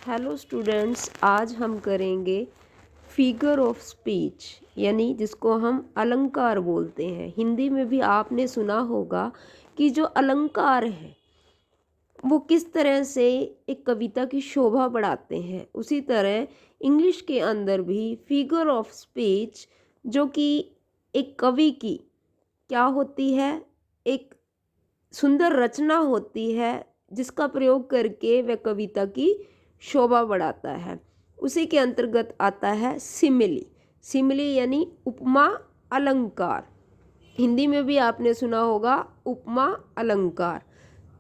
Hello students, आज हम करेंगे फिगर ऑफ स्पीच, यानी जिसको हम अलंकार बोलते हैं। हिंदी में भी आपने सुना होगा कि जो अलंकार है वो किस तरह से एक कविता की शोभा बढ़ाते हैं। उसी तरह इंग्लिश के अंदर भी फिगर ऑफ स्पीच, जो कि एक कवि की क्या होती है, एक सुंदर रचना होती है जिसका प्रयोग करके वह कविता की शोभा बढ़ाता है। उसी के अंतर्गत आता है सिमिली। सिमिली यानी उपमा अलंकार। हिंदी में भी आपने सुना होगा उपमा अलंकार।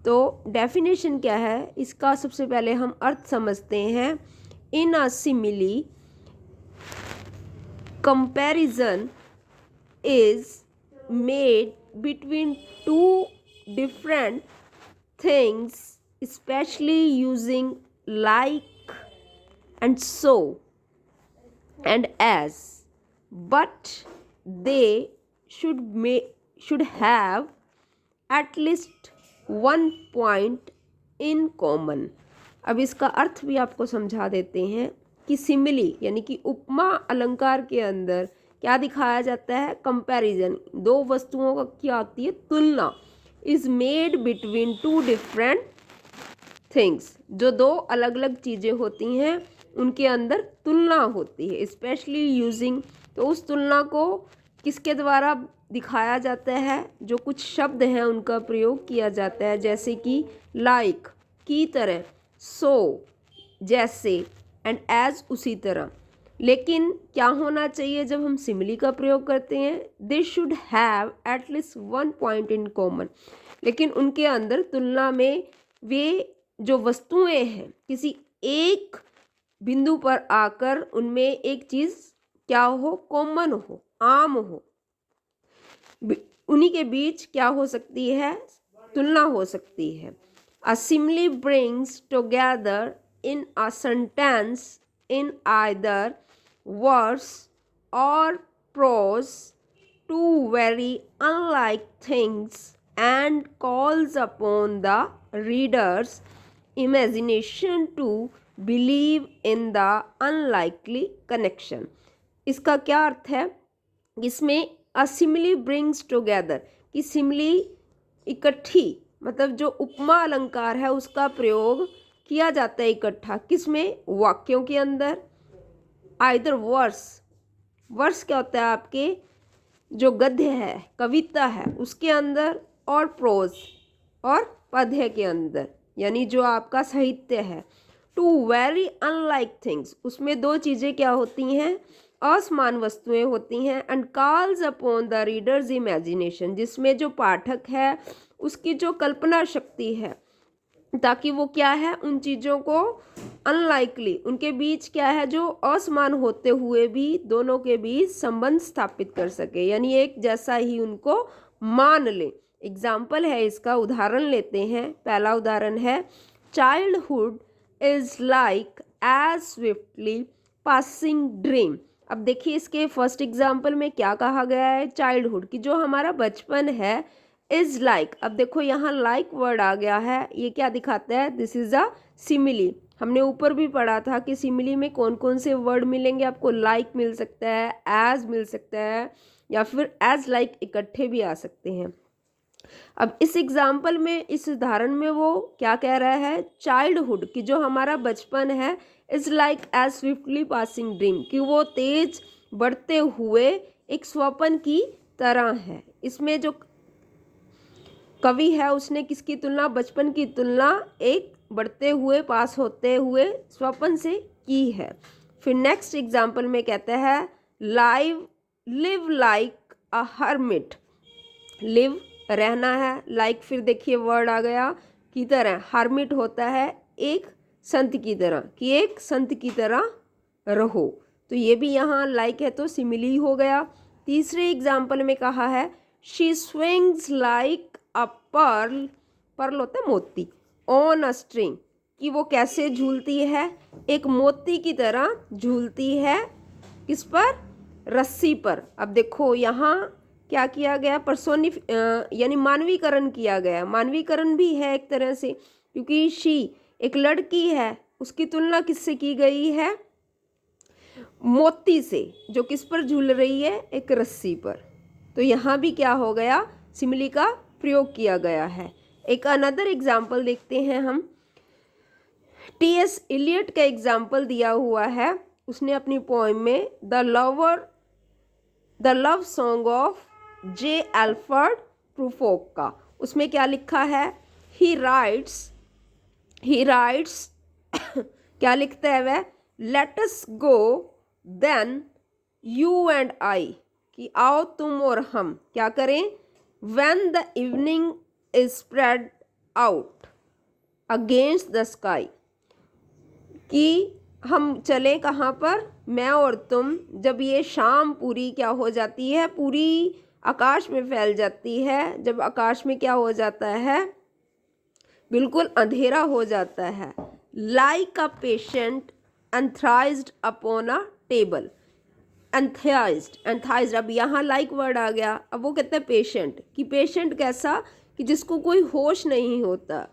तो डेफिनेशन क्या है इसका, सबसे पहले हम अर्थ समझते हैं। In a simile comparison is made between two different things, especially using like and so and as, but they should have at least one point in common. अब इसका अर्थ भी आपको समझा देते हैं कि सिमिली यानी कि उपमा अलंकार के अंदर क्या दिखाया जाता है, कंपैरिजन, दो वस्तुओं का क्या होती है, तुलना, is made between to different things. जो दो अलग अलग चीज़ें होती हैं उनके अंदर तुलना होती है, स्पेशली यूजिंग। तो उस तुलना को किसके द्वारा दिखाया जाता है, जो कुछ शब्द हैं उनका प्रयोग किया जाता है, जैसे कि लाइक की तरह, सो जैसे, एंड एज उसी तरह। लेकिन क्या होना चाहिए जब हम सिमिली का प्रयोग करते हैं, they should have at least one point in common. लेकिन उनके अंदर तुलना में वे जो वस्तुएं हैं किसी एक बिंदु पर आकर उनमें एक चीज़ क्या हो, कॉमन हो, आम हो, उन्हीं के बीच क्या हो सकती है, तुलना हो सकती है। A simile brings together in a sentence in either verse or prose two very unlike things and calls upon the reader's imagination to believe in the unlikely connection. इसका क्या अर्थ है, इसमें अ सिमिली ब्रिंग्स टुगेदर कि simile इकट्ठी, मतलब जो उपमा अलंकार है उसका प्रयोग किया जाता है इकट्ठा, किसमें, वाक्यों के अंदर। आइदर वर्स, वर्स क्या होता है, आपके जो गद्य है, कविता है, उसके अंदर, और प्रोज और पद्य के अंदर, यानी जो आपका साहित्य है। टू वेरी अनलाइक थिंग्स, उसमें दो चीज़ें क्या होती हैं, असमान वस्तुएं होती हैं। And calls upon the readers imagination, जिसमें जो पाठक है उसकी जो कल्पना शक्ति है, ताकि वो क्या है, उन चीज़ों को अनलाइकली, उनके बीच क्या है, जो असमान होते हुए भी दोनों के बीच संबंध स्थापित कर सके, यानी एक जैसा ही उनको मान ले। एग्जाम्पल है इसका, उदाहरण लेते हैं। पहला उदाहरण है, childhood is like as swiftly passing dream. अब देखिए इसके फर्स्ट एग्जाम्पल में क्या कहा गया है, चाइल्डहुड की जो हमारा बचपन है, इज लाइक। अब देखो यहाँ लाइक वर्ड आ गया है, ये क्या दिखाता है, दिस इज अ सिमिली। हमने ऊपर भी पढ़ा था कि सिमिली में कौन कौन से वर्ड मिलेंगे आपको, लाइक मिल सकता है, एज मिल सकता है, या फिर एज लाइक इकट्ठे भी आ सकते हैं। अब इस एग्जाम्पल में, इस उदाहरण में वो क्या कह रहा है, चाइल्डहुड की जो हमारा बचपन है, is like as swiftly passing dream, कि वो तेज बढ़ते हुए एक स्वप्न की तरह है। इसमें जो कवि है उसने किसकी तुलना, बचपन की तुलना एक बढ़ते हुए, पास होते हुए स्वप्न से की है। फिर नेक्स्ट एग्जाम्पल में कहता है, लिव लाइक अ हर्मिट। लिव रहना है, लाइक फिर देखिए वर्ड आ गया की तरह, हर्मिट होता है एक संत की तरह, कि एक संत की तरह रहो। तो ये भी यहाँ लाइक है तो सिमिली हो गया। तीसरे एग्जाम्पल में कहा है, she swings like a pearl, pearl होता है मोती, ऑन अ स्ट्रिंग, कि वो कैसे झूलती है, एक मोती की तरह झूलती है, किस पर, रस्सी पर। अब देखो यहाँ क्या किया गया, यानी मानवीकरण किया गया। मानवीकरण भी है एक तरह से, क्योंकि शी एक लड़की है, उसकी तुलना किससे की गई है? मोती से, जो किस पर झूल रही है? एक रस्सी पर। तो यहाँ भी क्या हो गया? सिमिली का प्रयोग किया गया है। एक अनदर एग्जाम्पल देखते हैं हम। टी.एस. इलियट का एग्जाम्पल दिया हुआ है। उसने अपनी पोएम में the love song of J. Alfred Prufrock का, उसमें क्या लिखा है? ही राइट्स क्या लिखता है वह? Let us go then you and I, कि आओ तुम और हम क्या करें? When the evening is spread out against the sky, कि हम चलें कहाँ पर? मैं और तुम, जब ये शाम पूरी क्या हो जाती है? पूरी आकाश में फैल जाती है। जब आकाश में क्या हो जाता है? बिल्कुल अंधेरा हो जाता है। Like a patient etherized upon a table. Etherized, अब यहाँ लाइक वर्ड आ गया। अब वो कहते हैं पेशेंट, कि पेशेंट कैसा? कि जिसको कोई होश नहीं होता।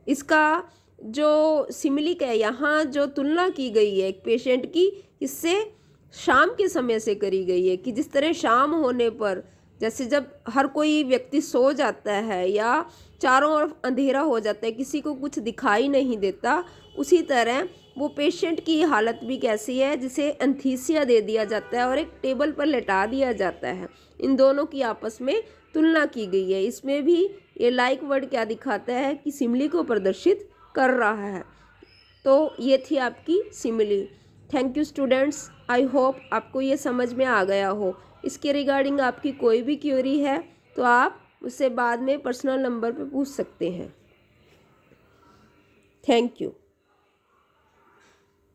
इसका जो सिमिलिक है, यहाँ जो तुलना की गई है एक पेशेंट की, इससे शाम के समय से करी गई है, कि जिस तरह शाम होने पर, जैसे जब हर कोई व्यक्ति सो जाता है या चारों ओर अंधेरा हो जाता है, किसी को कुछ दिखाई नहीं देता, उसी तरह वो पेशेंट की हालत भी कैसी है, जिसे एंथीसिया दे दिया जाता है और एक टेबल पर लेटा दिया जाता है। इन दोनों की आपस में तुलना की गई है। इसमें भी ये लाइक वर्ड क्या दिखाता है? कि सिमिली को प्रदर्शित कर रहा है। तो ये थी आपकी simile. Thank you students, I hope आपको ये समझ में आ गया हो। इसके रिगार्डिंग आपकी कोई भी क्वेरी है तो आप उससे बाद में पर्सनल नंबर पर पूछ सकते हैं। Thank you.